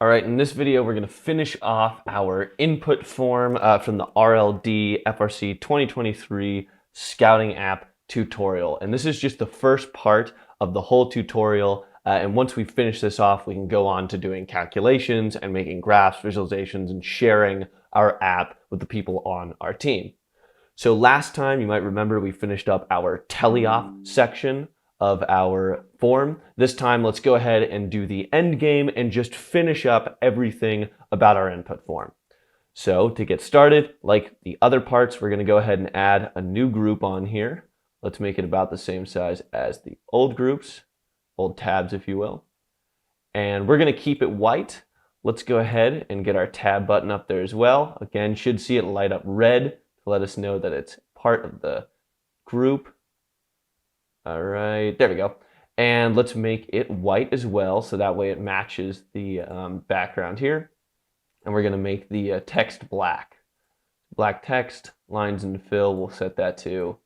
All right, in this video, we're going to finish off our input form from the RLD FRC 2023 Scouting App tutorial. And this is just the first part of the whole tutorial. And once we finish this off, we can go on to doing calculations and making graphs, visualizations, and sharing our app with the people on our team. So last time, you might remember, we finished up our teleop section of our form. This time, let's go ahead and do the end game and just finish up everything about our input form. So to get started, like the other parts, we're going to go ahead and add a new group on here. Let's make it about the same size as the old groups, old tabs, if you will. And we're going to keep it white. Let's go ahead and get our tab button up there as well. Again, should see it light up red to let us know that it's part of the group. All right, there we go. And let's make it white as well, so that way it matches the background here. And we're going to make the text black. Black text, lines and fill, we'll set that to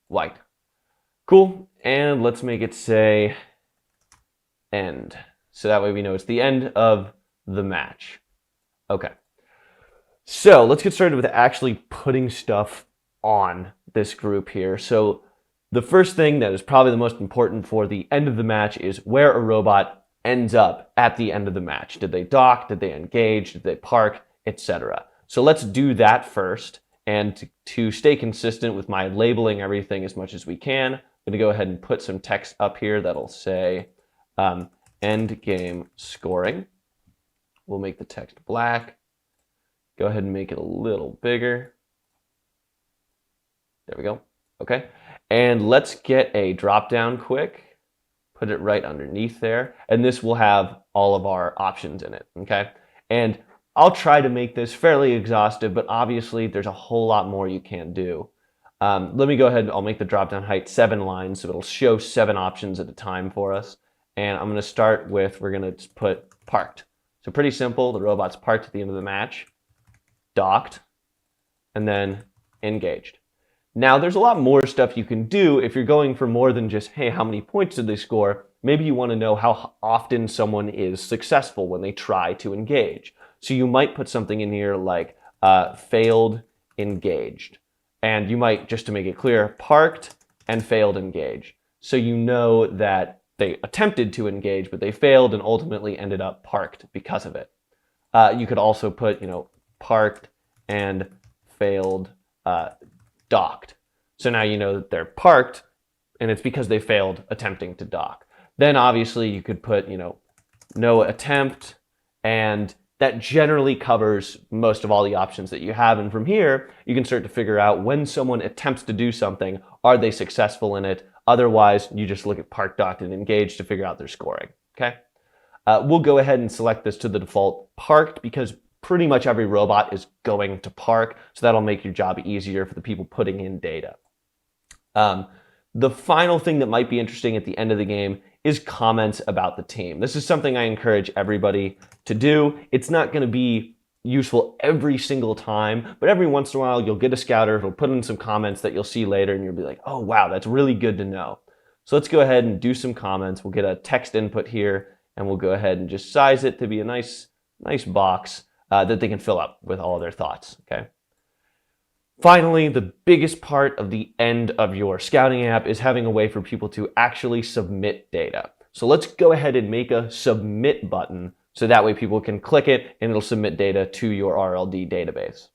white. Cool, and let's make it say end. So that way we know it's the end of the match. Okay, so let's get started with actually putting stuff on this group here. So the first thing that is probably the most important for the end of the match is where a robot ends up at the end of the match. Did they dock? Did they engage? Did they park? Etc. So let's do that first. And to stay consistent with my labeling everything as much as we can, I'm going to go ahead and put some text up here that'll say end game scoring. We'll make the text black. Go ahead and make it a little bigger. There we go. Okay. And let's get a drop down quick, put it right underneath there, and this will have all of our options in it, okay? And I'll try to make this fairly exhaustive, but obviously there's a whole lot more you can do. Let me go ahead, I'll make the drop down height 7 lines, so it'll show 7 options at a time for us. And I'm gonna start with, we're gonna just put parked. So pretty simple, the robot's parked at the end of the match, docked, and then engaged. Now, there's a lot more stuff you can do if you're going for more than just, hey, how many points did they score? Maybe you want to know how often someone is successful when they try to engage. So you might put something in here like failed engaged. And you might, just to make it clear, parked and failed engage. So you know that they attempted to engage, but they failed and ultimately ended up parked because of it. You could also put, parked and failed docked. So now you know that they're parked and it's because they failed attempting to dock. Then obviously you could put, no attempt, and that generally covers most of all the options that you have. And from here, you can start to figure out when someone attempts to do something, are they successful in it? Otherwise, you just look at parked, docked, and engaged to figure out their scoring, okay? We'll go ahead and select this to the default parked because pretty much every robot is going to park, so that'll make your job easier for the people putting in data. The final thing that might be interesting at the end of the game is comments about the team. This is something I encourage everybody to do. It's not going to be useful every single time, but every once in a while you'll get a scouter who'll put in some comments that you'll see later and you'll be like, oh wow, that's really good to know. So let's go ahead and do some comments. We'll get a text input here and we'll go ahead and just size it to be a nice box that they can fill up with all of their thoughts, okay? Finally, the biggest part of the end of your scouting app is having a way for people to actually submit data. So let's go ahead and make a submit button so that way people can click it and it'll submit data to your RLD database.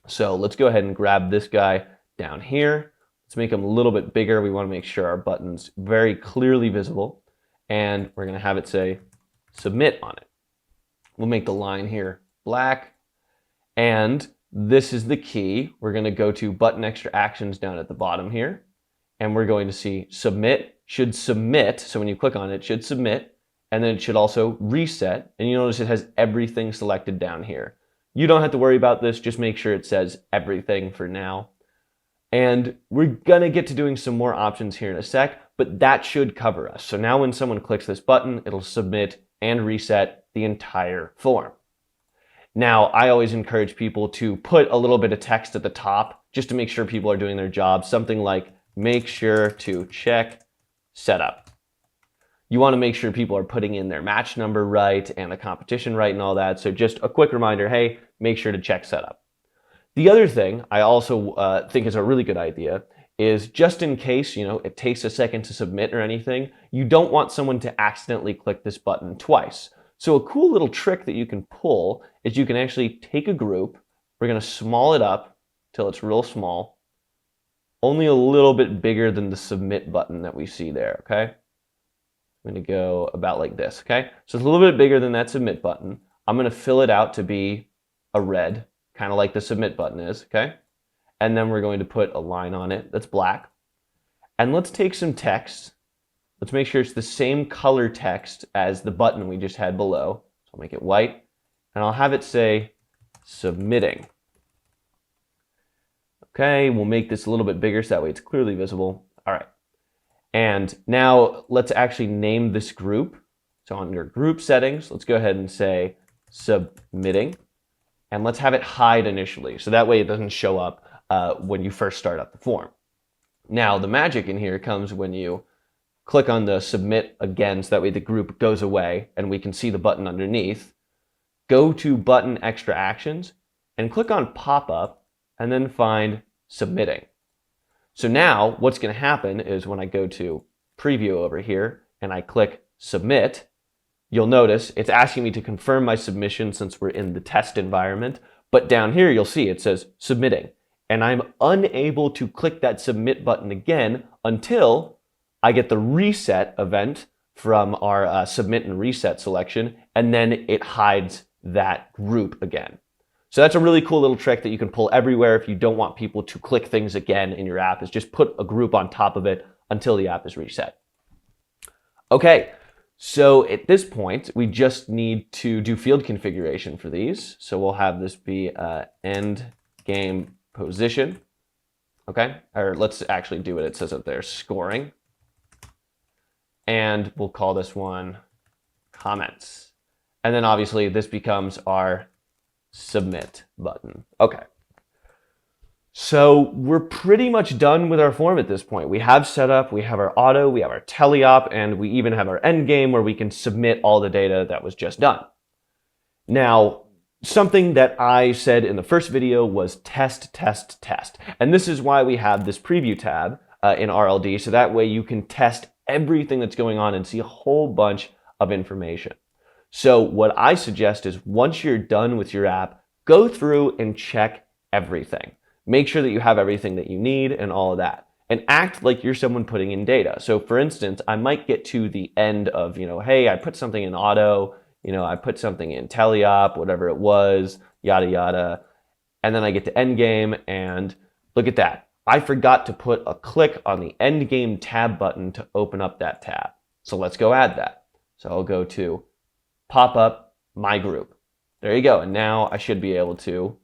So let's go ahead and grab this guy down here. Let's make him a little bit bigger. We want to make sure our button's very clearly visible, and we're going to have it say submit on it. We'll make the line here black, and this is the key. We're going to go to button extra actions down at the bottom here, and we're going to see submit should submit. So when you click on it, it should submit, and then it should also reset, and you notice it has everything selected down here. You don't have to worry about this, just make sure it says everything for now. And we're going to get to doing some more options here in a sec, but that should cover us. So now when someone clicks this button, it'll submit and reset the entire form. Now, I always encourage people to put a little bit of text at the top just to make sure people are doing their job. Something like, make sure to check setup. you want to make sure people are putting in their match number right and the competition right and all that. So just a quick reminder, hey, make sure to check setup. The other thing I also think is a really good idea is just in case, it takes a second to submit or anything, you don't want someone to accidentally click this button twice. So a cool little trick that you can pull is you can actually take a group, we're going to small it up till it's real small, only a little bit bigger than the submit button that we see there, okay? I'm going to go about like this, okay? So it's a little bit bigger than that submit button. I'm going to fill it out to be a red, kind of like the submit button is, okay? And then we're going to put a line on it that's black. And let's take some text. Let's make sure it's the same color text as the button we just had below. So I'll make it white. And I'll have it say submitting. Okay, we'll make this a little bit bigger so that way it's clearly visible. All right. And now let's actually name this group. So under group settings, let's go ahead and say submitting. And let's have it hide initially. So that way it doesn't show up when you first start up the form. Now the magic in here comes when you click on the submit again, so that way the group goes away and we can see the button underneath. Go to button extra actions and click on pop up and then find submitting. So now what's going to happen is when I go to preview over here and I click submit, you'll notice it's asking me to confirm my submission since we're in the test environment. But down here you'll see it says submitting. And I'm unable to click that submit button again until I get the reset event from our submit and reset selection, and then it hides that group again. So that's a really cool little trick that you can pull everywhere if you don't want people to click things again in your app, is just put a group on top of it until the app is reset. Okay, so at this point, we just need to do field configuration for these. So we'll have this be end game position, okay? Or let's actually do what it says up there, scoring. And we'll call this one comments. And then obviously this becomes our submit button. Okay. So we're pretty much done with our form at this point. We have setup, we have our auto, we have our teleop, and we even have our end game where we can submit all the data that was just done. Now, something that I said in the first video was test, test, test. And this is why we have this preview tab in RLD, so that way you can test everything that's going on and see a whole bunch of information. So what I suggest is once you're done with your app, go through and check everything. Make sure that you have everything that you need and all of that. And act like you're someone putting in data. So for instance, I might get to the end of, hey, I put something in auto, I put something in teleop, whatever it was, yada, yada. And then I get to end game and look at that. I forgot to put a click on the end game tab button to open up that tab. So let's go add that. So I'll go to pop up my group. There you go. And now I should be able to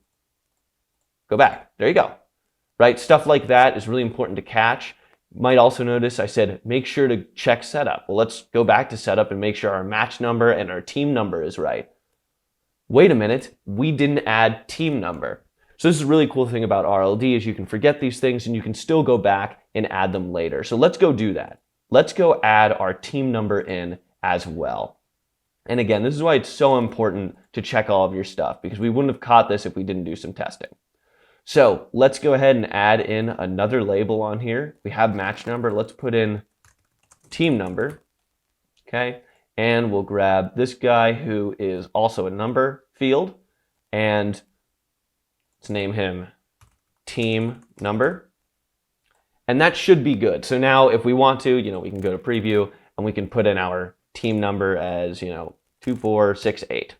go back. There you go. Right? Stuff like that is really important to catch. You might also notice I said make sure to check setup. Well, let's go back to setup and make sure our match number and our team number is right. Wait a minute, we didn't add team number. So this is a really cool thing about RLD is you can forget these things and you can still go back and add them later. So let's go do that. Let's go add our team number in as well. And again, this is why it's so important to check all of your stuff, because we wouldn't have caught this if we didn't do some testing. So let's go ahead and add in another label on here. We have match number. Let's put in team number. Okay. And we'll grab this guy who is also a number field, and let's name him team number. And that should be good. So now if we want to, we can go to preview and we can put in our team number as, 2468.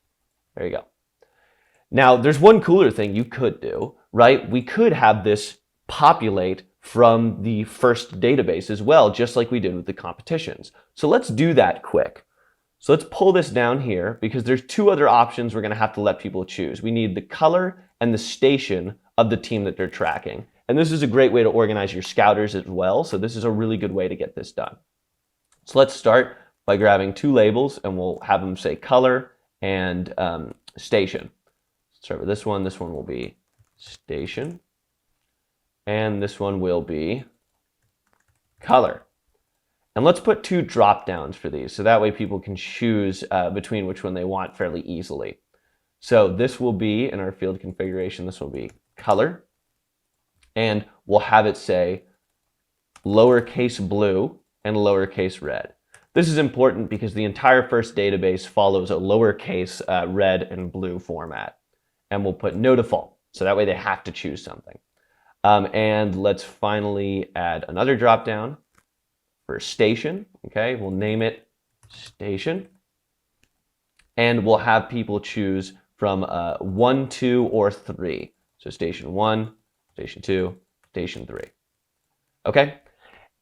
There you go. Now, there's one cooler thing you could do, right? We could have this populate from the first database as well, just like we did with the competitions. So let's do that quick. So let's pull this down here because there's two other options we're going to have to let people choose. We need the color and the station of the team that they're tracking. And this is a great way to organize your scouters as well. So this is a really good way to get this done. So let's start by grabbing two labels and we'll have them say color and station. Start with this one. This one will be station. And this one will be color. And let's put 2 drop downs for these, so that way people can choose between which one they want fairly easily. So this will be, in our field configuration, this will be color, and we'll have it say lowercase blue and lowercase red. This is important because the entire FIRST database follows a lowercase red and blue format. And we'll put no default, so that way they have to choose something. And let's finally add another dropdown for station. Okay, we'll name it station. And we'll have people choose from 1, 2, or 3. So station 1, station 2, station 3. Okay,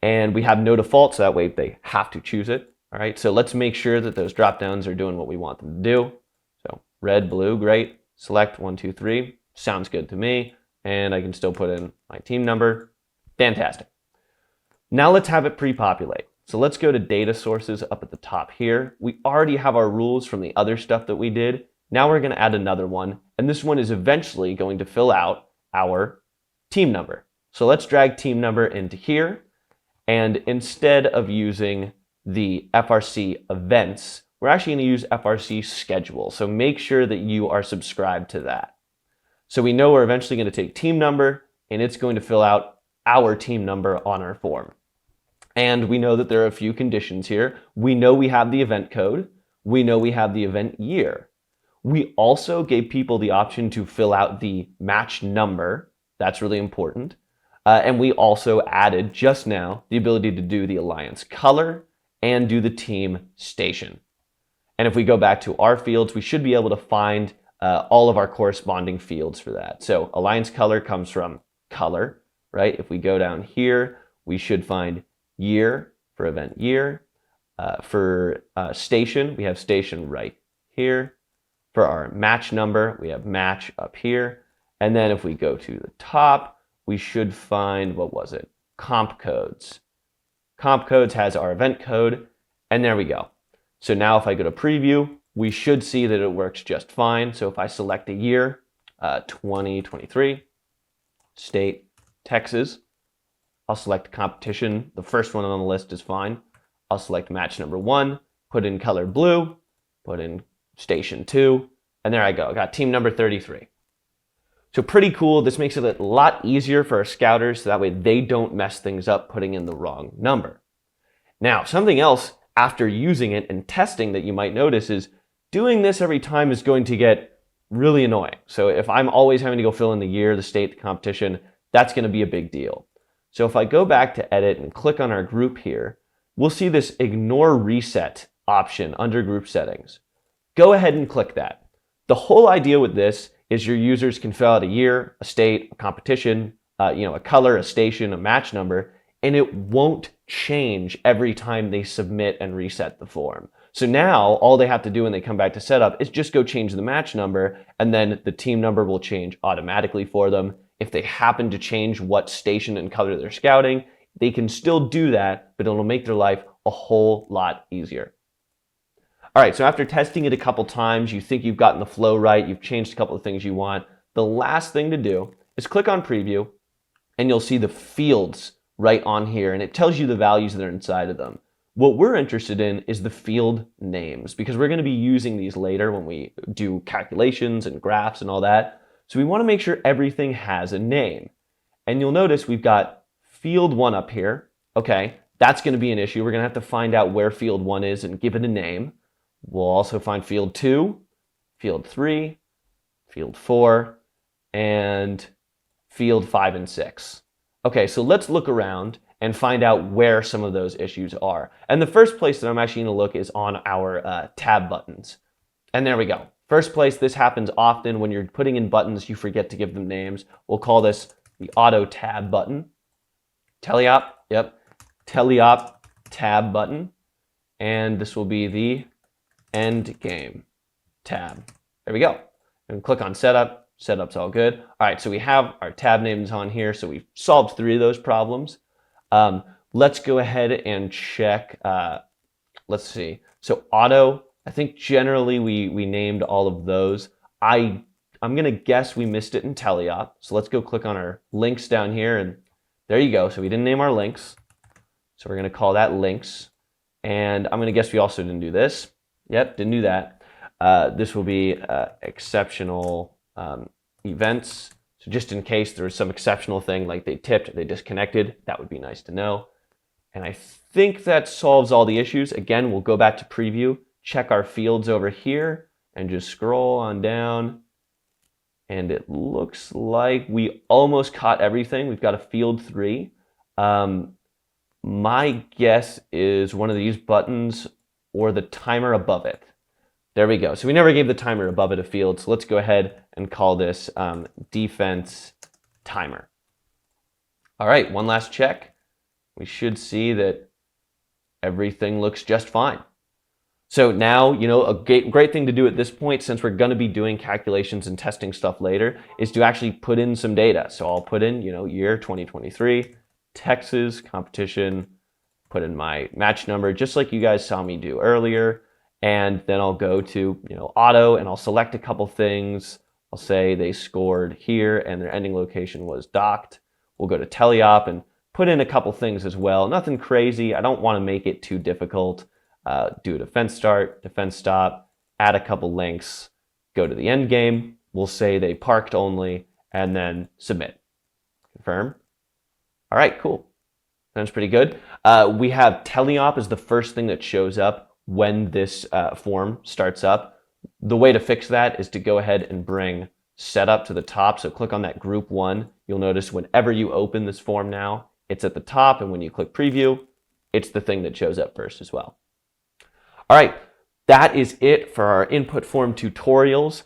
and we have no default, so that way they have to choose it. All right, so let's make sure that those dropdowns are doing what we want them to do. So red, blue, great. Select 1, 2, 3. Sounds good to me. And I can still put in my team number. Fantastic. Now let's have it pre-populate. So let's go to data sources up at the top here. We already have our rules from the other stuff that we did. Now we're going to add another one. And this one is eventually going to fill out our team number. So let's drag team number into here. And instead of using the FRC events, we're actually going to use FRC schedule. So make sure that you are subscribed to that. So we know we're eventually going to take team number, and it's going to fill out our team number on our form. And we know that there are a few conditions here. We know we have the event code. We know we have the event year. We also gave people the option to fill out the match number. That's really important. And we also added just now the ability to do the alliance color and do the team station. And if we go back to our fields, we should be able to find all of our corresponding fields for that. So alliance color comes from color, right? If we go down here, we should find year for event year. For station, we have station right here. For our match number, we have match up here. And then if we go to the top, we should find, what was it? Comp codes. Comp codes has our event code, and there we go. So now if I go to preview, we should see that it works just fine. So if I select a year, 2023, state, Texas, I'll select competition. The first one on the list is fine. I'll select match number 1, put in color blue, put in station 2, and there I go. I got team number 33. So pretty cool. This makes it a lot easier for our scouters, so that way they don't mess things up putting in the wrong number. Now, something else after using it and testing that you might notice is doing this every time is going to get really annoying. So if I'm always having to go fill in the year, the state, the competition, that's going to be a big deal. So if I go back to edit and click on our group here, we'll see this ignore reset option under group settings. Go ahead and click that. The whole idea with this is your users can fill out a year, a state, a competition, a color, a station, a match number, and it won't change every time they submit and reset the form. So now all they have to do when they come back to setup is just go change the match number, and then the team number will change automatically for them. If they happen to change what station and color they're scouting, they can still do that, but it'll make their life a whole lot easier. All right, so after testing it a couple times, you think you've gotten the flow right, you've changed a couple of things you want, the last thing to do is click on preview, and you'll see the fields right on here, and it tells you the values that are inside of them. What we're interested in is the field names, because we're going to be using these later when we do calculations and graphs and all that. So we want to make sure everything has a name. And you'll notice we've got field 1 up here. Okay, that's going to be an issue. We're going to have to find out where field 1 is and give it a name. We'll also find field 2, field 3, field 4, and field 5 and 6. Okay, so let's look around and find out where some of those issues are. And the first place that I'm actually going to look is on our tab buttons. And there we go. First place, this happens often when you're putting in buttons, you forget to give them names. We'll call this the auto tab button. Teleop, yep, teleop tab button. And this will be the end game tab. There we go. And click on setup. Setup's all good. All right, so we have our tab names on here. So we've solved 3 of those problems. Let's go ahead and check. Let's see. So auto, I think generally we named all of those. I'm going to guess we missed it in teleop. So let's go click on our links down here, and there you go. So we didn't name our links. So we're going to call that links. And I'm going to guess we also didn't do this. Yep, didn't do that. This will be exceptional events. So just in case there was some exceptional thing like they tipped or they disconnected, that would be nice to know. And I think that solves all the issues. Again, we'll go back to preview, check our fields over here, and just scroll on down. And it looks like we almost caught everything. We've got a field 3. My guess is one of these buttons or the timer above it. There we go. So we never gave the timer above it a field. So let's go ahead and call this defense timer. All right, one last check. We should see that everything looks just fine. So now, a great thing to do at this point, since we're going to be doing calculations and testing stuff later, is to actually put in some data. So I'll put in, year 2023, Texas competition, put in my match number, just like you guys saw me do earlier. And then I'll go to, auto, and I'll select a couple things. I'll say they scored here and their ending location was docked. We'll go to teleop and put in a couple things as well. Nothing crazy. I don't want to make it too difficult. Do a defense start, defense stop, add a couple links, go to the end game. We'll say they parked only, and then submit. Confirm. All right, cool. Sounds pretty good. We have teleop as the first thing that shows up when this form starts up. The way to fix that is to go ahead and bring setup to the top. So click on that group 1. You'll notice whenever you open this form now, it's at the top, and when you click preview, it's the thing that shows up first as well. All right, that is it for our input form tutorials.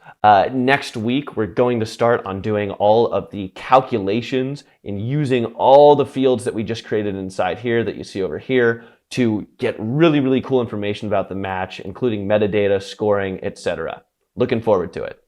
Next week, we're going to start on doing all of the calculations and using all the fields that we just created inside here that you see over here to get really, really cool information about the match, including metadata, scoring, etc. Looking forward to it.